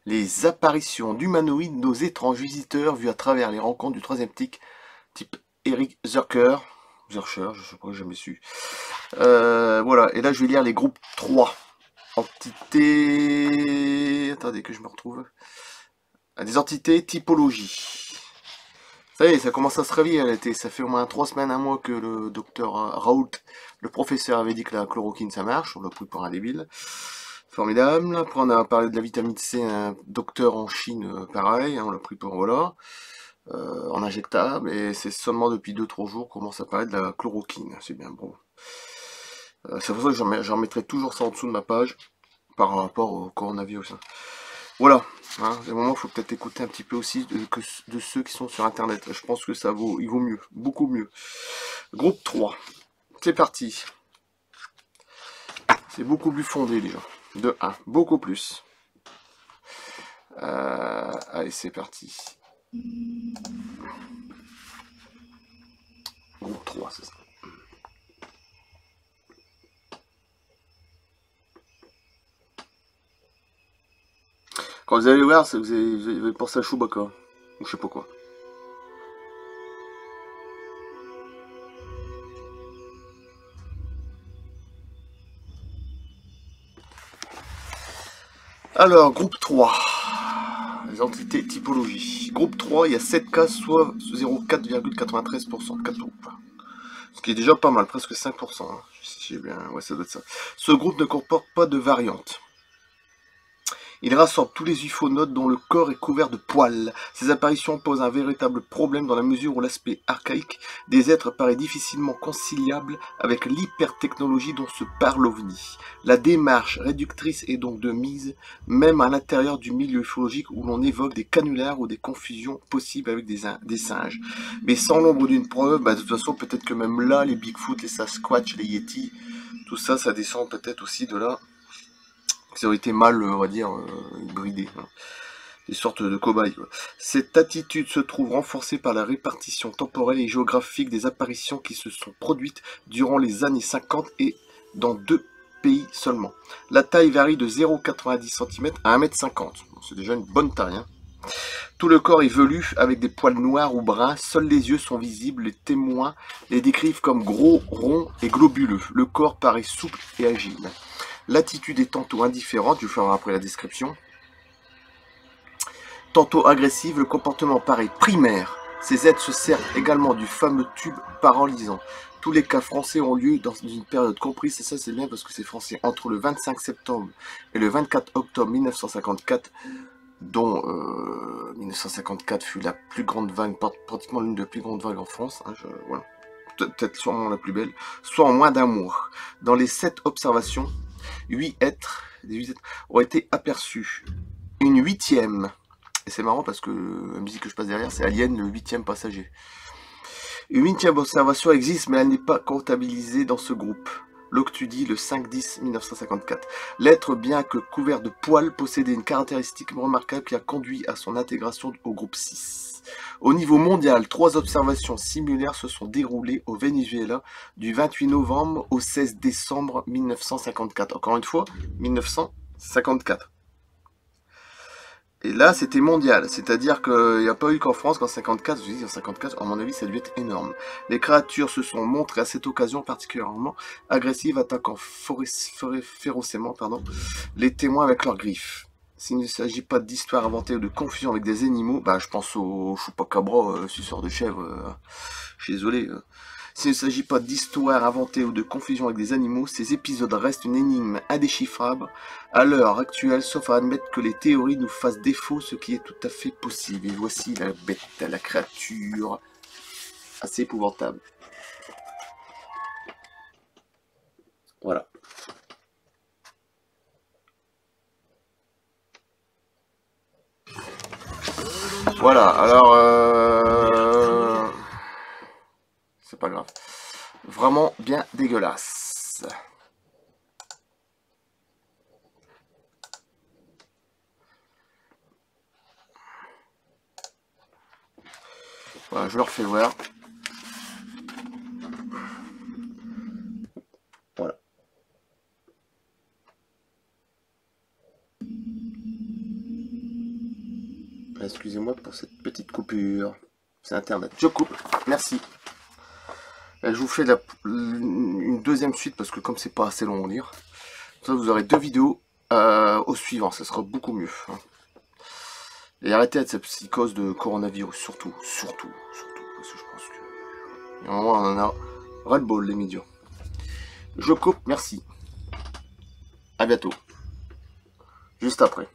Les apparitions d'humanoïdes, nos étranges visiteurs vus à travers les rencontres du troisième type Eric Zurcher. Zurcher, je sais pas, j'ai jamais su. Voilà, et là je vais lire les groupes 3. Entités... Attendez que je me retrouve. Des entités typologie. Ça y est, ça commence à se réveiller. Ça fait au moins 3 semaines, un mois que le docteur Raoult, le professeur, avait dit que la chloroquine ça marche. On l'a pris pour un débile. Formidable. Après, on a parlé de la vitamine C, un docteur en Chine, pareil. Hein, on l'a pris pour, voilà, en injectable. Et c'est seulement depuis 2-3 jours qu'on commence à parler de la chloroquine. C'est bien bon. C'est pour ça que j'en mettrai toujours ça en dessous de ma page par rapport au coronavirus. Voilà, hein, des moments, il faut peut-être écouter un petit peu aussi de ceux qui sont sur Internet. Je pense que il vaut mieux, beaucoup mieux. Groupe 3, c'est parti. C'est beaucoup plus fondé déjà. De 1, beaucoup plus. Allez, c'est parti. Groupe 3, c'est ça. Quand vous allez voir, vous allez penser à Chewbacca. Ou je sais pas quoi. Alors, groupe 3. Les entités typologie. Groupe 3, il y a 7 cas, soit 0,4,93% de 4 groupes. Ce qui est déjà pas mal, presque 5%. Hein. Si j'ai bien... Ouais, ça doit être ça. Ce groupe ne comporte pas de variantes. Il rassemble tous les ufonautes dont le corps est couvert de poils. Ces apparitions posent un véritable problème dans la mesure où l'aspect archaïque des êtres paraît difficilement conciliable avec l'hypertechnologie dont se parle l'OVNI. La démarche réductrice est donc de mise, même à l'intérieur du milieu ufologique où l'on évoque des canulars ou des confusions possibles avec des singes. Mais sans l'ombre d'une preuve, de toute façon peut-être que même là, les Bigfoot, les Sasquatch, les Yeti, tout ça, ça descend peut-être aussi de là. Ils ont été mal, on va dire, bridés. Hein. Des sortes de cobayes. Cette attitude se trouve renforcée par la répartition temporelle et géographique des apparitions qui se sont produites durant les années 50 et dans 2 pays seulement. La taille varie de 0,90 cm à 1,50 m. C'est déjà une bonne taille. Hein. Tout le corps est velu avec des poils noirs ou bruns, seuls les yeux sont visibles, les témoins les décrivent comme gros, ronds et globuleux. Le corps paraît souple et agile. L'attitude est tantôt indifférente, je vais faire après la description, tantôt agressive, le comportement paraît primaire. Ces êtres se servent également du fameux tube paralysant. Tous les cas français ont lieu dans une période comprise, et ça c'est bien parce que c'est français, entre le 25 septembre et le 24 octobre 1954, dont 1954 fut la plus grande vague, pratiquement l'une des plus grandes vagues en France, hein, voilà. Peut-être sûrement la plus belle, soit en moins d'un mois. Dans les 7 observations, 8 êtres ont été aperçus. Une 8e, et c'est marrant parce que la musique que je passe derrière, c'est Alien, le 8e passager. Une 8e observation existe, mais elle n'est pas comptabilisée dans ce groupe. L'Octudie, le 5-10-1954. L'être, bien que couvert de poils, possédait une caractéristique remarquable qui a conduit à son intégration au groupe 6. Au niveau mondial, 3 observations similaires se sont déroulées au Venezuela du 28 novembre au 16 décembre 1954. Encore une fois, 1954. Et là, c'était mondial, c'est-à-dire qu'il n'y a pas eu qu'en France, qu'en 54, je dis en 54, à mon avis, ça a dû être énorme. Les créatures se sont montrées à cette occasion particulièrement agressives, attaquant férocement les témoins avec leurs griffes. S'il ne s'agit pas d'histoire inventée ou de confusion avec des animaux, je pense au chupacabra, suceur de chèvre, je suis désolé. S'il ne s'agit pas d'histoire inventée ou de confusion avec des animaux, ces épisodes restent une énigme indéchiffrable à l'heure actuelle, sauf à admettre que les théories nous fassent défaut, ce qui est tout à fait possible. Et voici la bête, la créature assez épouvantable. Voilà. Voilà, alors... c'est pas grave. Vraiment bien dégueulasse. Voilà, je leur fais voir. Voilà. Excusez-moi pour cette petite coupure. C'est internet. Je coupe. Merci. Et je vous fais une deuxième suite parce que comme c'est pas assez long à lire, ça vous aurez 2 vidéos au suivant. Ça sera beaucoup mieux. Et arrêtez avec cette psychose de coronavirus. Surtout. Parce que je pense que... on en a ras-le-bol les médias. Je coupe. Merci. À bientôt. Juste après.